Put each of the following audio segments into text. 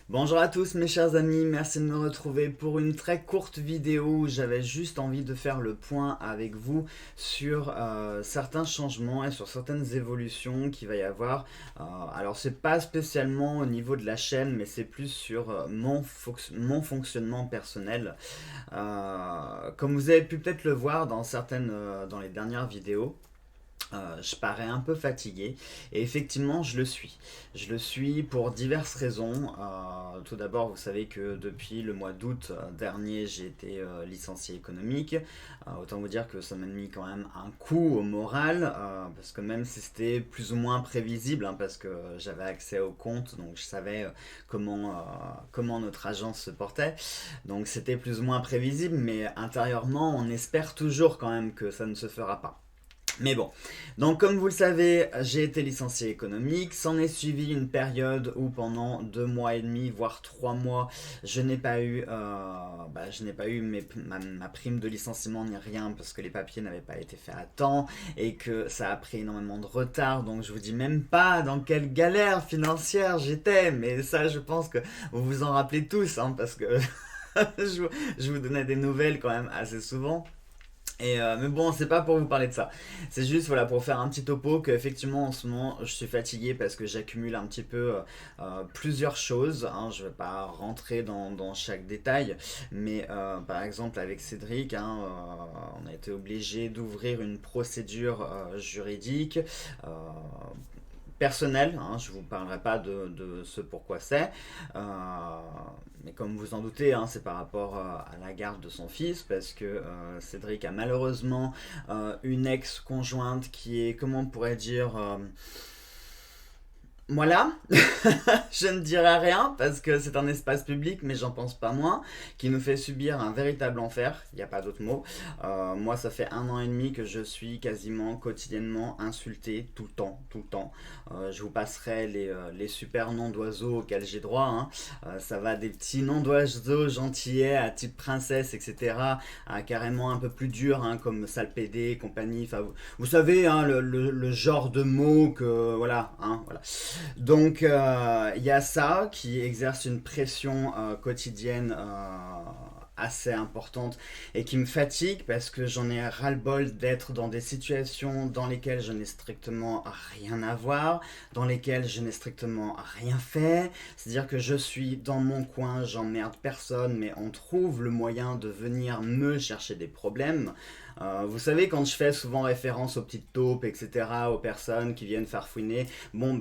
Bonjour à tous mes chers amis, merci de me retrouver pour une très courte vidéo où j'avais juste envie de faire le point avec vous sur certains changements et sur certaines évolutions qu'il va y avoir. Alors c'est pas spécialement au niveau de la chaîne mais c'est plus sur mon fonctionnement personnel. Comme vous avez pu peut-être le voir dans les dernières vidéos. Je parais un peu fatigué et effectivement je le suis. Je le suis pour diverses raisons. Tout d'abord, vous savez que depuis le mois d'août dernier, j'ai été licencié économique. Autant vous dire que ça m'a mis quand même un coup au moral, parce que même si c'était plus ou moins prévisible, hein, parce que j'avais accès au compte, donc je savais comment notre agence se portait. Donc c'était plus ou moins prévisible, mais intérieurement, on espère toujours quand même que ça ne se fera pas. Mais bon, donc comme vous le savez, j'ai été licencié économique, s'en est suivi une période où pendant 2 mois et demi, voire 3 mois, je n'ai pas eu ma prime de licenciement ni rien parce que les papiers n'avaient pas été faits à temps et que ça a pris énormément de retard, donc je vous dis même pas dans quelle galère financière j'étais, mais ça je pense que vous vous en rappelez tous, hein, parce que je vous donnais des nouvelles quand même assez souvent. Mais bon, c'est pas pour vous parler de ça. C'est juste voilà pour faire un petit topo que effectivement en ce moment je suis fatigué parce que j'accumule un petit peu plusieurs choses, hein. Je vais pas rentrer dans chaque détail, mais par exemple avec Cédric, hein, on a été obligé d'ouvrir une procédure juridique. Euh, Personnel, hein, je ne vous parlerai pas de ce pourquoi c'est, euh, mais comme vous en doutez, hein, c'est par rapport à la garde de son fils, parce que Cédric a malheureusement une ex-conjointe qui est, comment on pourrait dire, voilà, je ne dirai rien parce que c'est un espace public, mais j'en pense pas moins, qui nous fait subir un véritable enfer, il n'y a pas d'autre mot. Moi, ça fait 1 an et demi que je suis quasiment quotidiennement insulté, tout le temps, tout le temps. Je vous passerai les super noms d'oiseaux auxquels j'ai droit, hein. Ça va des petits noms d'oiseaux gentillets à type princesse, etc., à carrément un peu plus dur, hein, comme sale pédé, compagnie, enfin, vous savez, hein, le genre de mots que, voilà, hein, voilà. Donc il y a ça qui exerce une pression quotidienne assez importante et qui me fatigue parce que j'en ai ras-le-bol d'être dans des situations dans lesquelles je n'ai strictement rien à voir, dans lesquelles je n'ai strictement rien fait. C'est-à-dire que je suis dans mon coin, j'emmerde personne, mais on trouve le moyen de venir me chercher des problèmes. Vous savez, quand je fais souvent référence aux petites taupes, etc., aux personnes qui viennent farfouiner, bon,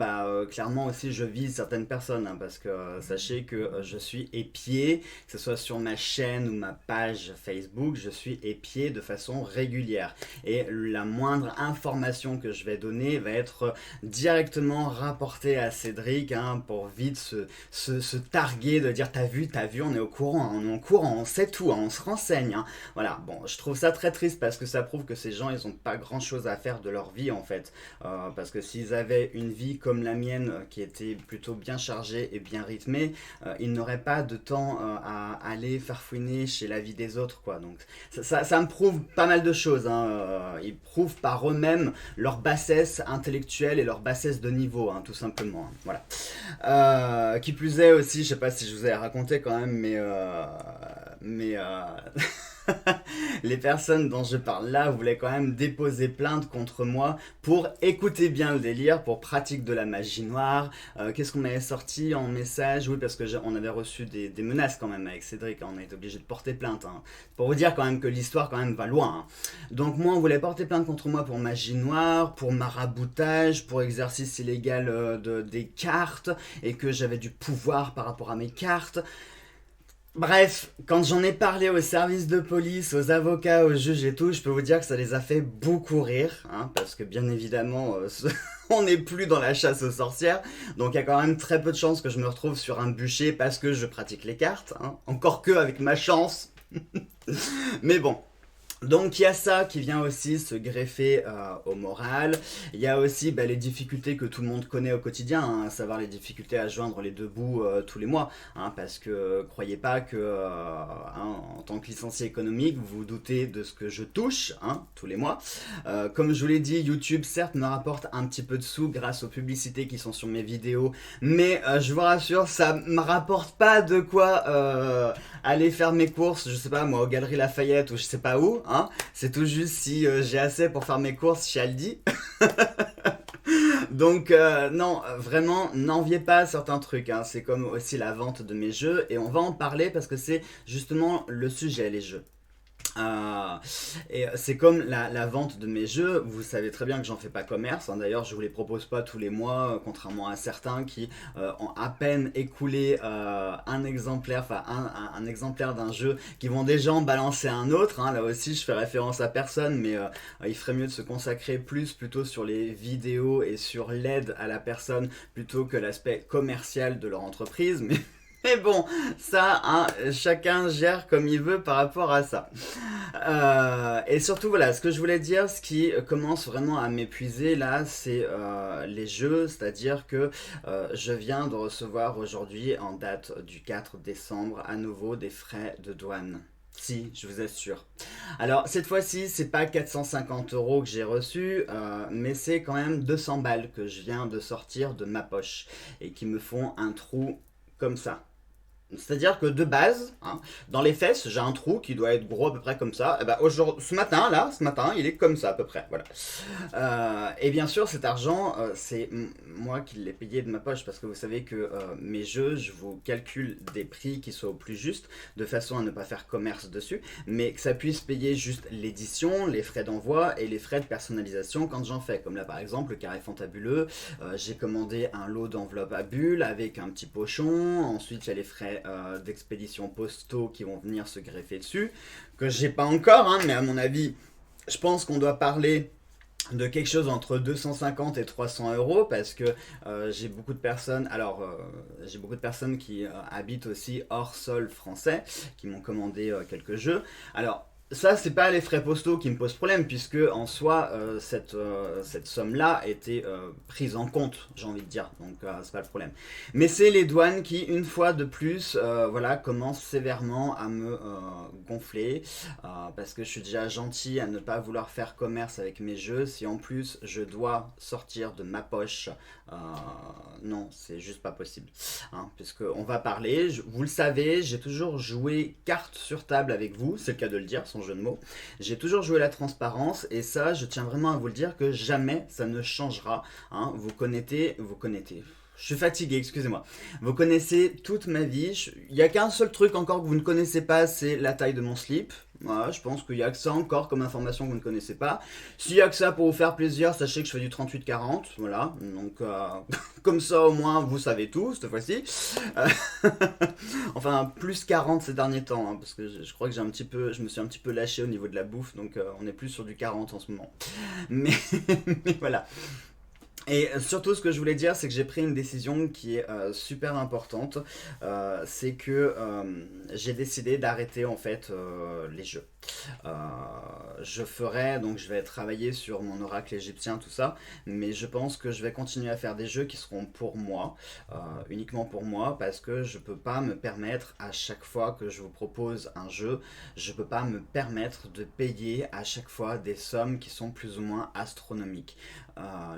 clairement aussi, je vise certaines personnes, hein, parce que sachez que je suis épié, que ce soit sur ma chaîne ou ma page Facebook, je suis épié de façon régulière. Et la moindre information que je vais donner va être directement rapportée à Cédric, hein, pour vite se targuer de dire t'as vu, on est au courant, hein, on est au courant, on sait tout, hein, on se renseigne, hein. Voilà, bon, je trouve ça très triste parce que ça prouve que ces gens, ils ont pas grand chose à faire de leur vie en fait. Parce que s'ils avaient une vie comme la mienne, qui était plutôt bien chargée et bien rythmée, ils n'auraient pas de temps à aller farfouiner chez la vie des autres, quoi. Donc ça me prouve pas mal de choses, hein. Ils prouvent par eux-mêmes leur bassesse intellectuelle et leur bassesse de niveau, hein, tout simplement, hein. Voilà. Qui plus est aussi, je sais pas si je vous ai raconté quand même, mais les personnes dont je parle là voulaient quand même déposer plainte contre moi pour, écouter bien le délire, pour pratique de la magie noire. Qu'est-ce qu'on m'avait sorti en message? Oui, parce que on avait reçu des menaces quand même avec Cédric, hein. On a été obligé de porter plainte, hein. Pour vous dire quand même que l'histoire quand même va loin, hein. Donc moi, on voulait porter plainte contre moi pour magie noire, pour maraboutage, pour exercice illégal des cartes, et que j'avais du pouvoir par rapport à mes cartes. Bref, quand j'en ai parlé aux services de police, aux avocats, aux juges et tout, je peux vous dire que ça les a fait beaucoup rire, hein, parce que bien évidemment, on n'est plus dans la chasse aux sorcières, donc il y a quand même très peu de chances que je me retrouve sur un bûcher parce que je pratique les cartes, hein, encore que avec ma chance. Mais bon, Donc il y a ça qui vient aussi se greffer au moral. Il y a aussi les difficultés que tout le monde connaît au quotidien, hein, à savoir les difficultés à joindre les deux bouts tous les mois. Hein, parce que croyez pas que en tant que licencié économique, vous vous doutez de ce que je touche tous les mois. Comme je vous l'ai dit, YouTube certes me rapporte un petit peu de sous grâce aux publicités qui sont sur mes vidéos, mais je vous rassure, ça me rapporte pas de quoi aller faire mes courses, je sais pas moi, aux Galeries Lafayette ou je sais pas où. Hein, c'est tout juste si j'ai assez pour faire mes courses chez Aldi. Donc non, vraiment, n'enviez pas certains trucs. Hein. C'est comme aussi la vente de mes jeux. Et on va en parler parce que c'est justement le sujet, les jeux. Euh, et c'est comme la vente de mes jeux, vous savez très bien que j'en fais pas commerce, hein. D'ailleurs je vous les propose pas tous les mois, contrairement à certains qui ont à peine écoulé un exemplaire, enfin un exemplaire d'un jeu, qui vont déjà en balancer un autre, hein. Là aussi je fais référence à personne, mais il ferait mieux de se consacrer plutôt sur les vidéos et sur l'aide à la personne plutôt que l'aspect commercial de leur entreprise, mais bon, ça, hein, chacun gère comme il veut par rapport à ça. Et surtout, voilà, ce que je voulais dire, ce qui commence vraiment à m'épuiser là, c'est les jeux, c'est-à-dire que je viens de recevoir aujourd'hui, en date du 4 décembre, à nouveau des frais de douane. Si, je vous assure. Alors, cette fois-ci, c'est pas 450 € que j'ai reçu, mais c'est quand même 200 balles que je viens de sortir de ma poche et qui me font un trou comme ça. C'est-à-dire que de base, hein, dans les fesses, j'ai un trou qui doit être gros à peu près comme ça. Et ben, ce matin, il est comme ça à peu près. Voilà. Et bien sûr, cet argent, c'est moi qui l'ai payé de ma poche parce que vous savez que mes jeux, je vous calcule des prix qui soient au plus juste, de façon à ne pas faire commerce dessus, mais que ça puisse payer juste l'édition, les frais d'envoi et les frais de personnalisation quand j'en fais. Comme là, par exemple, le carré fantabuleux, j'ai commandé un lot d'enveloppes à bulles avec un petit pochon. Ensuite, il y a les frais d'expédition postaux qui vont venir se greffer dessus, que j'ai pas encore, hein, mais à mon avis, je pense qu'on doit parler de quelque chose entre 250 et 300 € parce que j'ai beaucoup de personnes, j'ai beaucoup de personnes qui habitent aussi hors sol français, qui m'ont commandé quelques jeux. Alors ça, c'est pas les frais postaux qui me posent problème, puisque en soi, cette somme-là était prise en compte, j'ai envie de dire, donc c'est pas le problème. Mais c'est les douanes qui, une fois de plus, voilà, commencent sévèrement à me gonfler, parce que je suis déjà gentil à ne pas vouloir faire commerce avec mes jeux. Si en plus je dois sortir de ma poche, euh, non, c'est juste pas possible. Hein, puisque on va parler, vous le savez, j'ai toujours joué carte sur table avec vous, c'est le cas de le dire, sans jeu de mots. J'ai toujours joué la transparence et ça, je tiens vraiment à vous le dire que jamais ça ne changera. Hein, vous connaissez. Je suis fatigué, excusez-moi. Vous connaissez toute ma vie. Il n'y a qu'un seul truc encore que vous ne connaissez pas, c'est la taille de mon slip. Voilà, je pense qu'il n'y a que ça encore comme information que vous ne connaissez pas. S'il n'y a que ça pour vous faire plaisir, sachez que je fais du 38-40. Voilà, donc comme ça au moins vous savez tout cette fois-ci. Euh, enfin, plus 40 ces derniers temps, hein, parce que je crois que je me suis un petit peu lâché au niveau de la bouffe, donc on est plus sur du 40 en ce moment. Mais, mais voilà. Et surtout, ce que je voulais dire, c'est que j'ai pris une décision qui est super importante. C'est que j'ai décidé d'arrêter en fait les jeux. Euh, donc je vais travailler sur mon oracle égyptien, tout ça, mais je pense que je vais continuer à faire des jeux qui seront pour moi, uniquement pour moi, parce que je peux pas me permettre à chaque fois que je vous propose un jeu, je peux pas me permettre de payer à chaque fois des sommes qui sont plus ou moins astronomiques.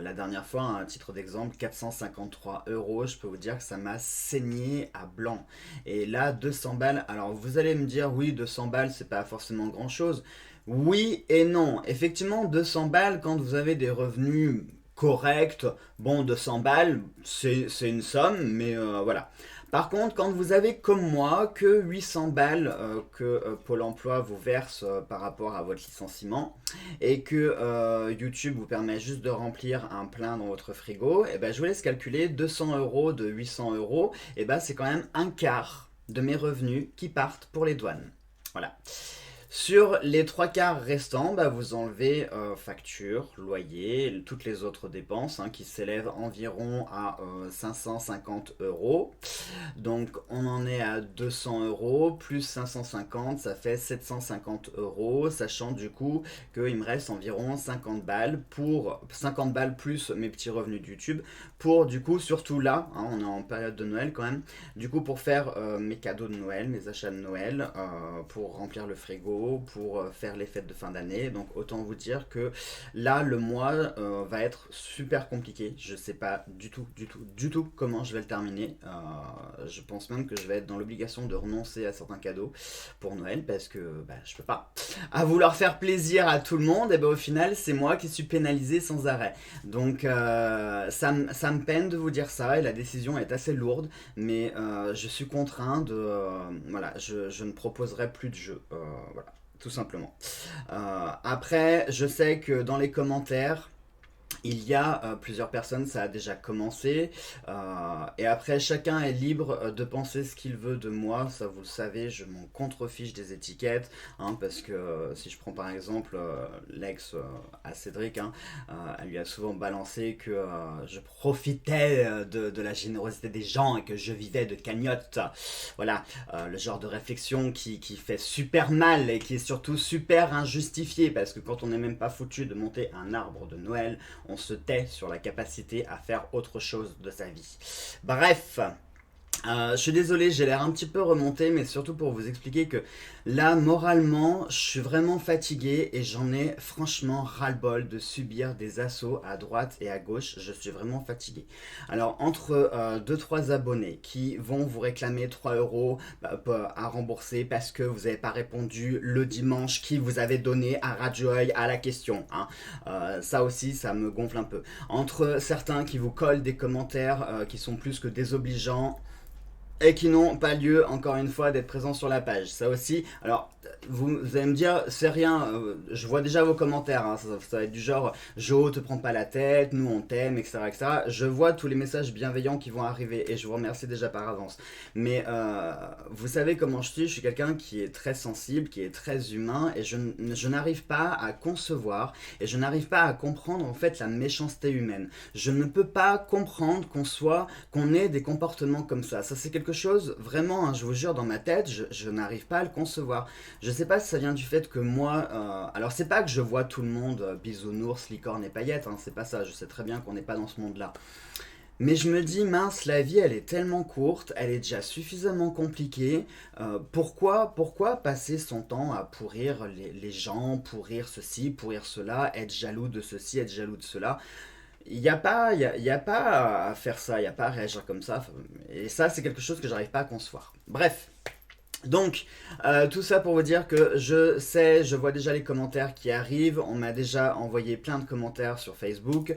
La dernière fois, à titre d'exemple, 453 €, je peux vous dire que ça m'a saigné à blanc. Et là, 200 balles, alors vous allez me dire, oui, 200 balles, c'est pas forcément grand-chose. Oui et non. Effectivement, 200 balles, quand vous avez des revenus corrects, bon, 200 balles, c'est une somme, mais voilà. Par contre, quand vous avez comme moi que 800 balles que Pôle emploi vous verse par rapport à votre licenciement et que YouTube vous permet juste de remplir un plein dans votre frigo, et ben, je vous laisse calculer 200 € de 800 €, et ben, c'est quand même un quart de mes revenus qui partent pour les douanes. Voilà. Sur les trois quarts restants, bah, vous enlevez facture, loyer, toutes les autres dépenses, hein, qui s'élèvent environ à 550 €. Donc on en est à 200 euros, plus 550, ça fait 750 euros, sachant du coup qu'il me reste environ 50 balles pour 50 balles plus mes petits revenus de YouTube pour du coup surtout là, hein, on est en période de Noël quand même, du coup pour faire mes cadeaux de Noël, mes achats de Noël, pour remplir le frigo, pour faire les fêtes de fin d'année. Donc autant vous dire que là le mois va être super compliqué. Je sais pas du tout comment je vais le terminer. Je pense même que je vais être dans l'obligation de renoncer à certains cadeaux pour Noël parce que bah, je peux pas. À vouloir faire plaisir à tout le monde, et ben au final c'est moi qui suis pénalisé sans arrêt. Donc ça me peine de vous dire ça et la décision est assez lourde, mais je suis contraint de voilà, je ne proposerai plus de jeu. Voilà, tout simplement. Après, je sais que dans les commentaires, il y a plusieurs personnes, ça a déjà commencé. Et après, chacun est libre de penser ce qu'il veut de moi. Ça, vous le savez, je m'en contrefiche des étiquettes. Hein, parce que si je prends par exemple l'ex à Cédric, hein, elle lui a souvent balancé que je profitais de la générosité des gens et que je vivais de cagnotte. Voilà, le genre de réflexion qui fait super mal et qui est surtout super injustifié. Parce que quand on n'est même pas foutu de monter un arbre de Noël, on se tait sur la capacité à faire autre chose de sa vie. Bref, je suis désolé, j'ai l'air un petit peu remonté, mais surtout pour vous expliquer que là, moralement, je suis vraiment fatigué et j'en ai franchement ras-le-bol de subir des assauts à droite et à gauche. Je suis vraiment fatigué. Alors, entre 2-3 abonnés qui vont vous réclamer 3 euros à rembourser parce que vous n'avez pas répondu le dimanche qui vous avez donné à Radiohead à la question, hein. Ça aussi, ça me gonfle un peu. Entre certains qui vous collent des commentaires qui sont plus que désobligeants, et qui n'ont pas lieu, encore une fois, d'être présents sur la page. Ça aussi, alors, vous allez me dire, c'est rien, je vois déjà vos commentaires, hein, ça va être du genre, Jo, te prends pas la tête, nous on t'aime, etc., etc. Je vois tous les messages bienveillants qui vont arriver, et je vous remercie déjà par avance. Mais vous savez comment je suis quelqu'un qui est très sensible, qui est très humain, et je n'arrive pas à concevoir, et je n'arrive pas à comprendre, en fait, la méchanceté humaine. Je ne peux pas comprendre qu'on ait des comportements comme ça. Ça, c'est quelque chose, vraiment, hein, je vous jure, dans ma tête, je n'arrive pas à le concevoir. Je sais pas si ça vient du fait que moi... alors, c'est pas que je vois tout le monde bisounours, licorne et paillettes, hein, c'est pas ça. Je sais très bien qu'on n'est pas dans ce monde-là. Mais je me dis, mince, la vie, elle est tellement courte, elle est déjà suffisamment compliquée. Pourquoi passer son temps à pourrir les gens, pourrir ceci, pourrir cela, être jaloux de ceci, être jaloux de cela? Il y a pas à faire ça, il n'y a pas à réagir comme ça. Et ça, c'est quelque chose que j'arrive pas à concevoir. Bref. Donc, tout ça pour vous dire que je sais, je vois déjà les commentaires qui arrivent. On m'a déjà envoyé plein de commentaires sur Facebook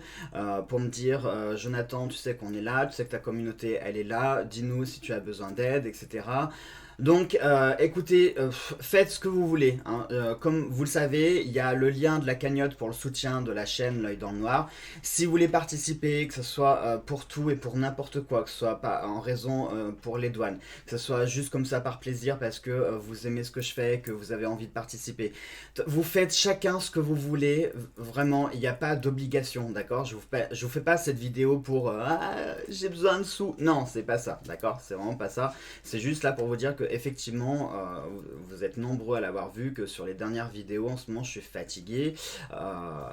pour me dire Jonathan, tu sais qu'on est là, tu sais que ta communauté elle est là, dis-nous si tu as besoin d'aide, etc. Donc, écoutez, faites ce que vous voulez, hein. Comme vous le savez, il y a le lien de la cagnotte pour le soutien de la chaîne L'œil dans le noir. Si vous voulez participer, que ce soit pour tout et pour n'importe quoi, que ce soit pas en raison pour les douanes, que ce soit juste comme ça par plaisir parce que vous aimez ce que je fais, que vous avez envie de participer. Vous faites chacun ce que vous voulez, vraiment, il n'y a pas d'obligation, d'accord? Je vous fais pas cette vidéo pour j'ai besoin de sous. Non, c'est pas ça, d'accord? C'est vraiment pas ça. C'est juste là pour vous dire que effectivement, vous êtes nombreux à l'avoir vu, que sur les dernières vidéos, en ce moment, je suis fatigué.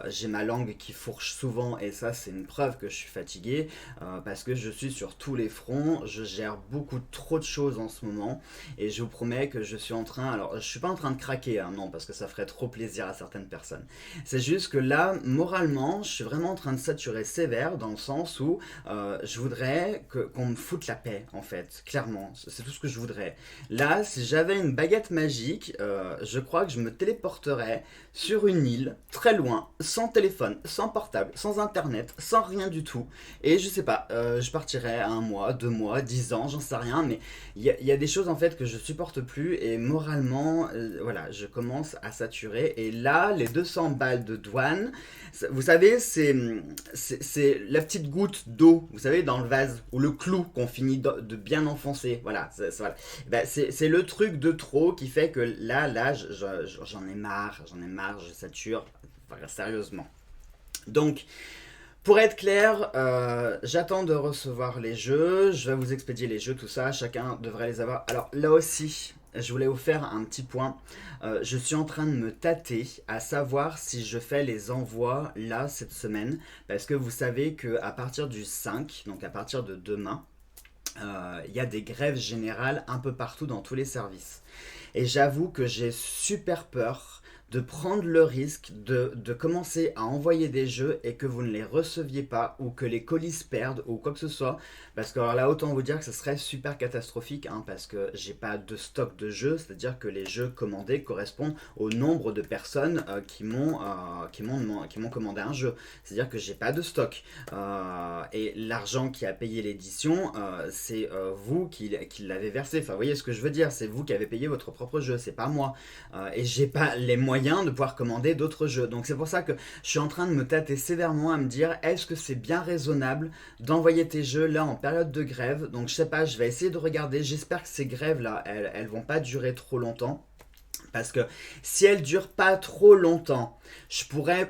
J'ai ma langue qui fourche souvent et ça, c'est une preuve que je suis fatigué parce que je suis sur tous les fronts. Je gère beaucoup trop de choses en ce moment et je vous promets que je suis en train... Alors, je suis pas en train de craquer, hein, non, parce que ça ferait trop plaisir à certaines personnes. C'est juste que là, moralement, je suis vraiment en train de saturer sévère dans le sens où je voudrais qu'on me foute la paix, en fait, clairement. C'est tout ce que je voudrais. Là, si j'avais une baguette magique, je crois que je me téléporterais sur une île, très loin, sans téléphone, sans portable, sans internet, sans rien du tout. Et je sais pas, je partirais 1 mois, 2 mois, 10 ans, j'en sais rien, mais il y a des choses en fait que je supporte plus et moralement, voilà, je commence à saturer. Et là, les 200 balles de douane, vous savez, c'est la petite goutte d'eau, vous savez, dans le vase, ou le clou qu'on finit de bien enfoncer. Voilà, voilà. Ben, c'est le truc de trop qui fait que là, j'en ai marre, je sature, enfin, sérieusement. Donc, Pour être clair, j'attends de recevoir les jeux, je vais vous expédier les jeux, tout ça, chacun devrait les avoir. Alors là aussi, je voulais vous faire un petit point. Je suis en train de me tâter à savoir si je fais les envois là cette semaine, parce que vous savez qu'à partir du 5, donc à partir de demain, il y a des grèves générales un peu partout dans tous les services. Et j'avoue que j'ai super peur de prendre le risque de commencer à envoyer des jeux et que vous ne les receviez pas ou que les colis se perdent ou quoi que ce soit. Parce que alors là, autant vous dire que ce serait super catastrophique hein, parce que j'ai pas de stock de jeux, c'est-à-dire que les jeux commandés correspondent au nombre de personnes qui m'ont commandé un jeu. C'est-à-dire que j'ai pas de stock. Et l'argent qui a payé l'édition, c'est vous qui l'avez versé. Enfin, vous voyez ce que je veux dire, c'est vous qui avez payé votre propre jeu, c'est pas moi. Et j'ai pas les moyens de pouvoir commander d'autres jeux. Donc c'est pour ça que je suis en train de me tâter sévèrement à me dire est-ce que c'est bien raisonnable d'envoyer tes jeux là en période de grève. Donc je sais pas, je vais essayer de regarder. J'espère que ces grèves là, elles vont pas durer trop longtemps. Parce que si elles durent pas trop longtemps,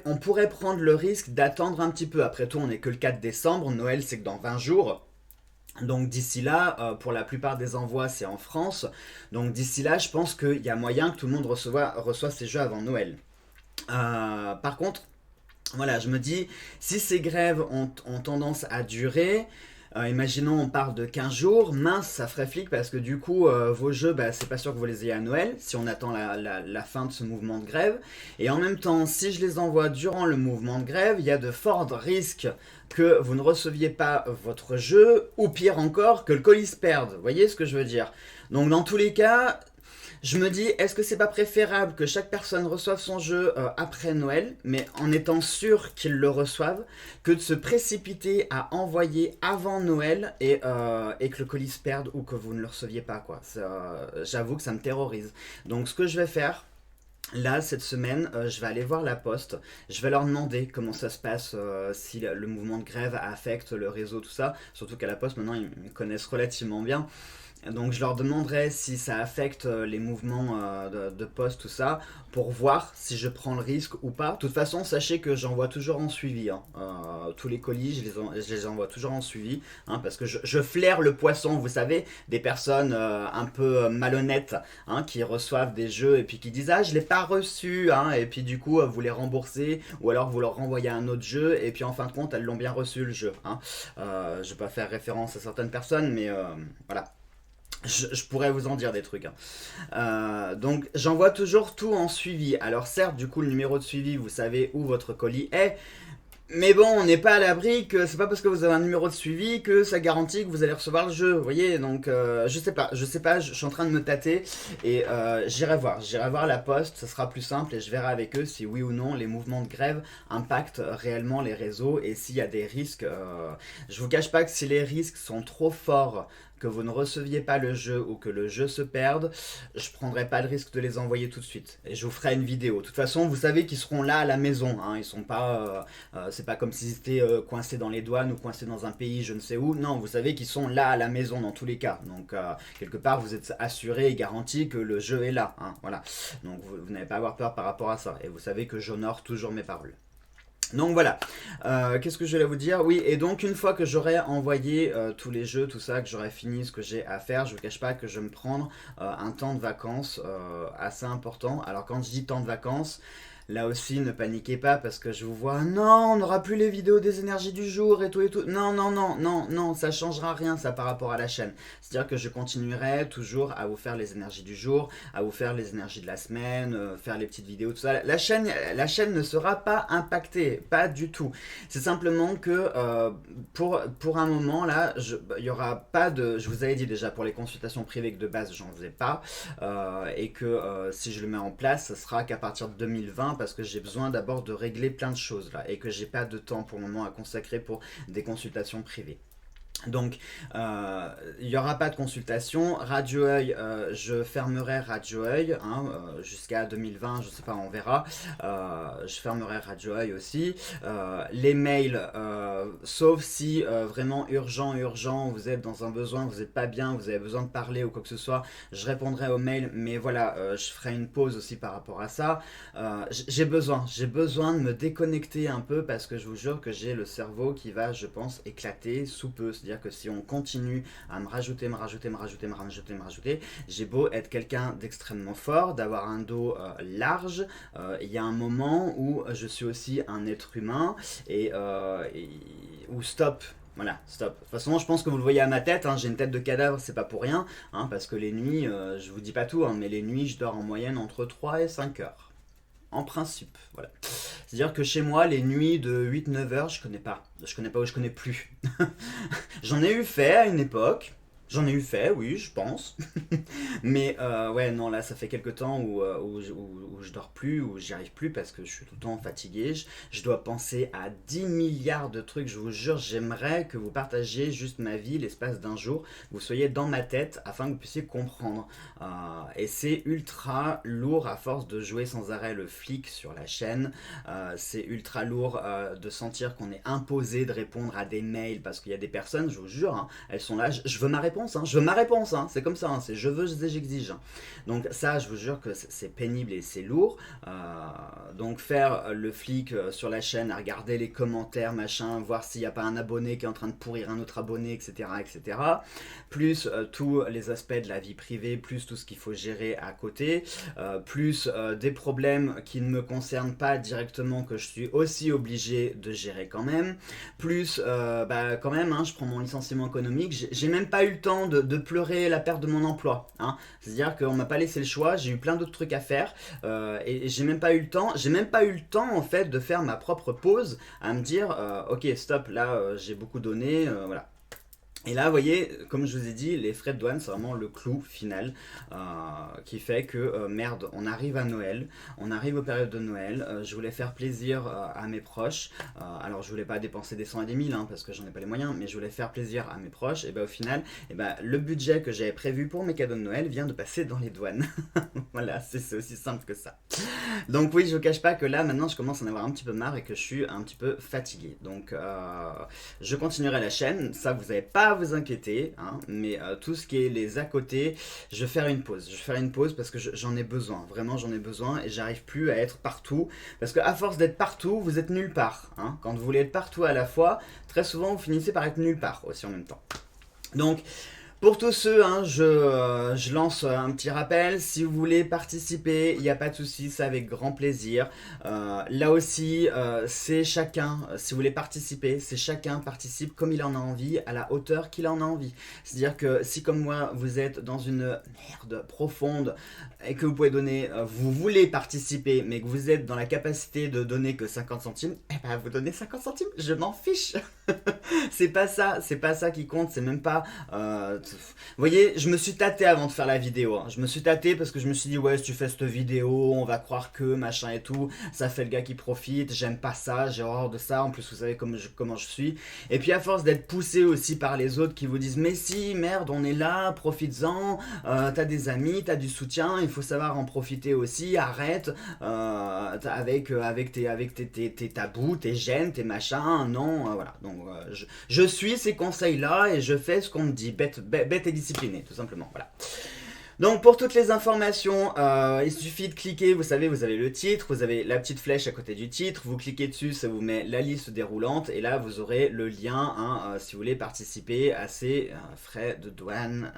on pourrait prendre le risque d'attendre un petit peu. Après tout, on n'est que le 4 décembre. Noël, c'est que dans 20 jours. Donc d'ici là, pour la plupart des envois, c'est en France. Donc d'ici là, je pense qu'il y a moyen que tout le monde reçoive ses jeux avant Noël. Par contre, voilà, je me dis, si ces grèves ont tendance à durer, imaginons on parle de 15 jours, mince, ça ferait flic parce que du coup, vos jeux, bah, c'est pas sûr que vous les ayez à Noël, si on attend la fin de ce mouvement de grève. Et en même temps, si je les envoie durant le mouvement de grève, il y a de forts risques que vous ne receviez pas votre jeu, ou pire encore, que le colis se perde. Vous voyez ce que je veux dire? Donc dans tous les cas, je me dis, est-ce que c'est pas préférable que chaque personne reçoive son jeu après Noël, mais en étant sûr qu'ils le reçoivent, que de se précipiter à envoyer avant Noël et que le colis se perde ou que vous ne le receviez pas, quoi. J'avoue que ça me terrorise. Donc ce que je vais faire, là, cette semaine, je vais aller voir la Poste. Je vais leur demander comment ça se passe, si le mouvement de grève affecte le réseau, tout ça. Surtout qu'à la Poste, maintenant, ils me connaissent relativement bien. Donc je leur demanderai si ça affecte les mouvements de poste, tout ça, pour voir si je prends le risque ou pas. De toute façon, sachez que j'envoie toujours en suivi. Hein. Tous les colis, je les envoie toujours en suivi. Hein, parce que je flaire le poisson, vous savez, des personnes un peu malhonnêtes hein, qui reçoivent des jeux et puis qui disent ah, je l'ai pas reçu. Hein, et puis du coup, vous les remboursez ou alors vous leur renvoyez un autre jeu et puis en fin de compte, elles l'ont bien reçu le jeu. Hein. Je vais pas faire référence à certaines personnes, mais voilà. Je pourrais vous en dire des trucs. Hein. Donc j'envoie toujours tout en suivi. Alors certes, du coup, le numéro de suivi, vous savez où votre colis est. Mais bon, on n'est pas à l'abri que c'est pas parce que vous avez un numéro de suivi que ça garantit que vous allez recevoir le jeu. Vous voyez, donc je sais pas, je suis en train de me tâter et j'irai voir la Poste, ça sera plus simple et je verrai avec eux si oui ou non les mouvements de grève impactent réellement les réseaux et s'il y a des risques. Je vous cache pas que si les risques sont trop forts que vous ne receviez pas le jeu ou que le jeu se perde, je prendrai pas le risque de les envoyer tout de suite. Et je vous ferai une vidéo. De toute façon, vous savez qu'ils seront là à la maison. Hein. Ils sont pas, c'est pas comme s'ils étaient coincés dans les douanes ou coincés dans un pays, je ne sais où. Non, vous savez qu'ils sont là à la maison dans tous les cas. Donc quelque part, vous êtes assuré et garanti que le jeu est là. Hein. Voilà. Donc vous n'avez pas à avoir peur par rapport à ça. Et vous savez que j'honore toujours mes paroles. Donc voilà, qu'est-ce que je vais vous dire? Oui, et donc une fois que j'aurai envoyé tous les jeux, tout ça, que j'aurai fini ce que j'ai à faire, je ne vous cache pas que je vais me prendre un temps de vacances assez important. Alors quand je dis temps de vacances, là aussi ne paniquez pas parce que je vous vois, non, on n'aura plus les vidéos des énergies du jour et tout et tout. Non, non, non, non, non, ça changera rien ça par rapport à la chaîne. C'est-à-dire que je continuerai toujours à vous faire les énergies du jour, à vous faire les énergies de la semaine, faire les petites vidéos, tout ça. La chaîne ne sera pas impactée, pas du tout. C'est simplement que pour un moment là, il y aura pas de, je vous avais dit déjà pour les consultations privées que de base j'en faisais pas et que si je le mets en place, ce sera qu'à partir de 2020 parce que j'ai besoin d'abord de régler plein de choses là et que j'ai pas de temps pour le moment à consacrer pour des consultations privées. Donc, il n'y aura pas de consultation. Radio Œil, je fermerai Radio Œil hein, jusqu'à 2020, je sais pas, on verra. Je fermerai Radio Œil aussi. Les mails, sauf si vraiment urgent, vous êtes dans un besoin, vous n'êtes pas bien, vous avez besoin de parler ou quoi que ce soit, je répondrai aux mails. Mais voilà, je ferai une pause aussi par rapport à ça. J'ai besoin de me déconnecter un peu parce que je vous jure que j'ai le cerveau qui va, je pense, éclater sous peu. C'est-à-dire que si on continue à me rajouter, j'ai beau être quelqu'un d'extrêmement fort, d'avoir un dos large, il y a un moment où je suis aussi un être humain où stop. Voilà, stop. De toute façon, je pense que vous le voyez à ma tête, hein, j'ai une tête de cadavre, c'est pas pour rien, hein, parce que les nuits, je vous dis pas tout, hein, mais les nuits, je dors en moyenne entre 3 et 5 heures. En principe, voilà. C'est-à-dire que chez moi, les nuits de 8-9 heures, je connais pas. Je connais pas ou je connais plus. J'en ai eu fait à une époque. J'en ai eu fait, oui, je pense. Mais ouais, non, là, ça fait quelques temps où je dors plus, où j'y arrive plus parce que je suis tout le temps fatigué. Je dois penser à 10 milliards de trucs. Je vous jure, j'aimerais que vous partagiez juste ma vie l'espace d'un jour. Vous soyez dans ma tête afin que vous puissiez comprendre. Et c'est ultra lourd à force de jouer sans arrêt le flic sur la chaîne. C'est ultra lourd de sentir qu'on est imposé de répondre à des mails parce qu'il y a des personnes, je vous jure, hein, elles sont là, je veux ma réponse, hein, je veux ma réponse, hein, c'est comme ça, hein, c'est je veux, j'exige. Hein. Donc ça, je vous jure que c'est pénible et c'est lourd. Donc faire le flic sur la chaîne, à regarder les commentaires, machin, voir s'il n'y a pas un abonné qui est en train de pourrir un autre abonné, etc. Plus tous les aspects de la vie privée, plus tout ce qu'il faut gérer à côté, plus des problèmes qui ne me concernent pas directement que je suis aussi obligé de gérer quand même, plus quand même, hein, je prends mon licenciement économique, j'ai même pas eu le temps de pleurer la perte de mon emploi, hein. C'est-à-dire qu'on m'a pas laissé le choix, j'ai eu plein d'autres trucs à faire et j'ai même pas eu le temps en fait de faire ma propre pause, à me dire ok stop, là j'ai beaucoup donné, voilà. Et là, vous voyez, comme je vous ai dit, les frais de douane, c'est vraiment le clou final qui fait que, merde, on arrive à Noël, on arrive aux périodes de Noël, je voulais faire plaisir à mes proches, alors je voulais pas dépenser des 100 et des 1000, hein, parce que j'en ai pas les moyens, mais je voulais faire plaisir à mes proches, et ben au final, le budget que j'avais prévu pour mes cadeaux de Noël vient de passer dans les douanes. Voilà, c'est aussi simple que ça. Donc oui, je vous cache pas que là, maintenant, je commence à en avoir un petit peu marre et que je suis un petit peu fatigué. Donc je continuerai la chaîne, ça vous n'avez pas à vous inquiéter, hein, mais tout ce qui est les à côté, je vais faire une pause. Je vais faire une pause parce que j'en ai besoin, vraiment j'en ai besoin et j'arrive plus à être partout. Parce qu'à force d'être partout, vous êtes nulle part. Hein. Quand vous voulez être partout à la fois, très souvent vous finissez par être nulle part aussi en même temps. Donc, pour tous ceux, hein, je lance un petit rappel. Si vous voulez participer, il n'y a pas de souci, c'est avec grand plaisir. Là aussi, c'est chacun, si vous voulez participer, c'est chacun participe comme il en a envie, à la hauteur qu'il en a envie. C'est-à-dire que si comme moi, vous êtes dans une merde profonde et que vous pouvez donner, vous voulez participer, mais que vous êtes dans la capacité de donner que 50 centimes, eh ben vous donnez 50 centimes, je m'en fiche. C'est pas ça qui compte, c'est même pas... vous voyez, je me suis tâté avant de faire la vidéo. Hein. Je me suis tâté parce que je me suis dit, ouais, si tu fais cette vidéo, on va croire que, machin et tout, ça fait le gars qui profite, j'aime pas ça, j'ai horreur de ça, en plus vous savez comment je suis. Et puis à force d'être poussé aussi par les autres qui vous disent, mais si, merde, on est là, profites-en, t'as des amis, t'as du soutien, il faut savoir en profiter aussi, arrête, avec tes tabous, tes gênes, tes machins, non, voilà. Donc je suis ces conseils-là et je fais ce qu'on me dit, bête et discipliné, tout simplement, voilà. Donc pour toutes les informations, il suffit de cliquer, vous savez, vous avez le titre, vous avez la petite flèche à côté du titre, vous cliquez dessus, ça vous met la liste déroulante, et là vous aurez le lien, hein, si vous voulez participer à ces frais de douane.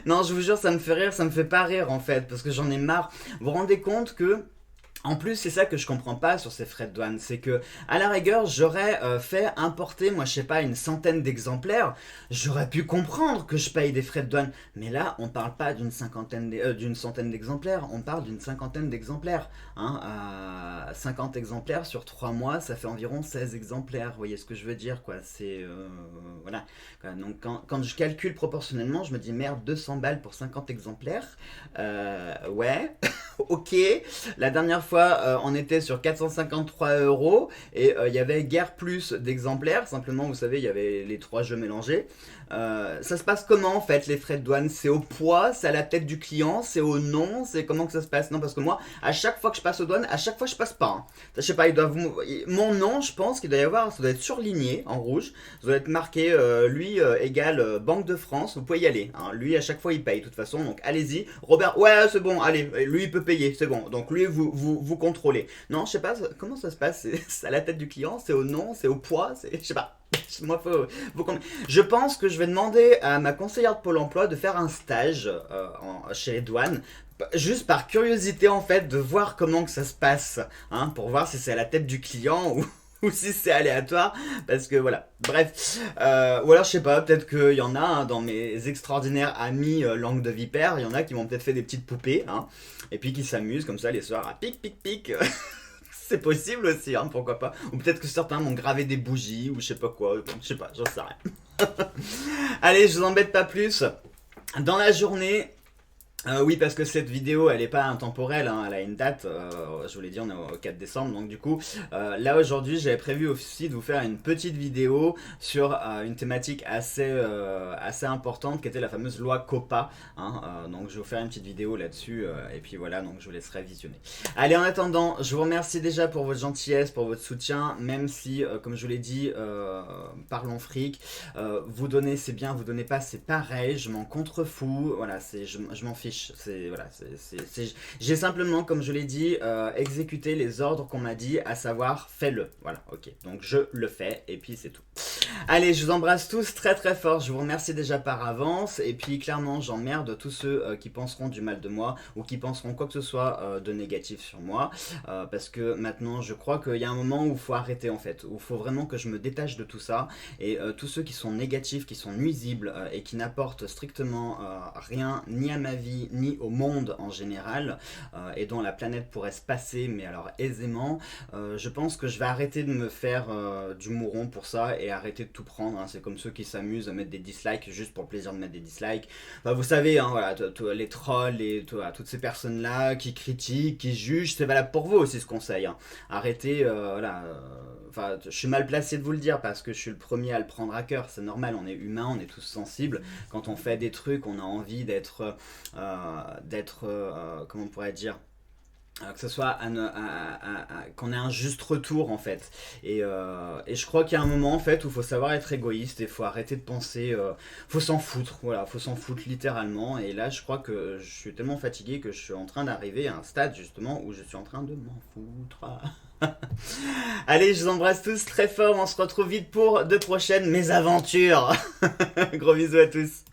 Non, je vous jure, ça me fait rire, ça me fait pas rire en fait, parce que j'en ai marre. Vous vous rendez compte que... En plus, c'est ça que je comprends pas sur ces frais de douane, c'est que, à la rigueur, j'aurais fait importer, moi je sais pas, une centaine d'exemplaires, j'aurais pu comprendre que je paye des frais de douane, mais là, on parle pas d'une centaine d'exemplaires, on parle d'une cinquantaine d'exemplaires, hein, 50 exemplaires sur 3 mois, ça fait environ 16 exemplaires, vous voyez ce que je veux dire, quoi, c'est, voilà, donc quand je calcule proportionnellement, je me dis, merde, 200 balles pour 50 exemplaires, ouais... Ok, la dernière fois on était sur 453 euros et il y avait guère plus d'exemplaires, simplement vous savez il y avait les trois jeux mélangés. Ça se passe comment en fait les frais de douane? C'est au poids, c'est à la tête du client, c'est au nom, c'est comment que ça se passe? Non parce que moi à chaque fois que je passe aux douanes, à chaque fois je passe pas. Hein. Je sais pas, mon nom je pense qu'il doit y avoir, ça doit être surligné en rouge, ça doit être marqué lui égale Banque de France, vous pouvez y aller. Hein. Lui à chaque fois il paye de toute façon, donc allez-y. Robert, ouais c'est bon, allez, lui il peut payer, c'est bon. Donc lui vous contrôlez. Non je sais pas comment ça se passe, c'est à la tête du client, c'est au nom, c'est au poids, c'est je sais pas. Moi, je pense que je vais demander à ma conseillère de Pôle emploi de faire un stage chez les douanes, juste par curiosité en fait, de voir comment que ça se passe, hein, pour voir si c'est à la tête du client ou, ou si c'est aléatoire, parce que voilà. Bref, ou alors je sais pas, peut-être qu'il y en a hein, dans mes extraordinaires amis langue de vipère, il y en a qui m'ont peut-être fait des petites poupées, hein, et puis qui s'amusent comme ça les soirs à pic pic pic. C'est possible aussi, hein, pourquoi pas. Ou peut-être que certains m'ont gravé des bougies ou je sais pas quoi. Je sais pas, j'en sais rien. Allez, je vous embête pas plus. Dans la journée, oui, parce que cette vidéo, elle est pas intemporelle, hein, elle a une date, je vous l'ai dit, on est au 4 décembre, donc du coup, là aujourd'hui, j'avais prévu aussi de vous faire une petite vidéo sur une thématique assez importante, qui était la fameuse loi COPPA, hein, donc je vais vous faire une petite vidéo là-dessus, et puis voilà, donc je vous laisserai visionner. Allez, en attendant, je vous remercie déjà pour votre gentillesse, pour votre soutien, même si, comme je vous l'ai dit, parlons fric, vous donnez c'est bien, vous donnez pas c'est pareil, je m'en contrefous, voilà, je m'en fiche. Voilà, j'ai simplement, comme je l'ai dit, exécuté les ordres qu'on m'a dit, à savoir fais-le. Voilà, ok. Donc je le fais et puis c'est tout. Allez, je vous embrasse tous très très fort. Je vous remercie déjà par avance et puis clairement j'emmerde tous ceux qui penseront du mal de moi ou qui penseront quoi que ce soit de négatif sur moi parce que maintenant je crois qu'il y a un moment où il faut arrêter en fait, où il faut vraiment que je me détache de tout ça et tous ceux qui sont négatifs, qui sont nuisibles et qui n'apportent strictement rien ni à ma vie ni au monde en général et dont la planète pourrait se passer mais alors aisément, je pense que je vais arrêter de me faire du mouron pour ça et arrêter de tout prendre, hein. C'est comme ceux qui s'amusent à mettre des dislikes juste pour le plaisir de mettre des dislikes, enfin, vous savez hein, voilà, les trolls et toutes ces personnes là qui critiquent, qui jugent, c'est valable pour vous aussi ce conseil, hein. Arrêtez voilà, enfin je suis mal placé de vous le dire parce que je suis le premier à le prendre à cœur, c'est normal, on est humain, on est tous sensibles, quand on fait des trucs on a envie d'être comment on pourrait dire, que ce soit qu'on ait un juste retour en fait et je crois qu'il y a un moment en fait où il faut savoir être égoïste et il faut arrêter de penser faut s'en foutre, voilà, faut s'en foutre littéralement et là je crois que je suis tellement fatigué que je suis en train d'arriver à un stade justement où je suis en train de m'en foutre. Allez, je vous embrasse tous très fort, on se retrouve vite pour de prochaines mésaventures. Gros bisous à tous.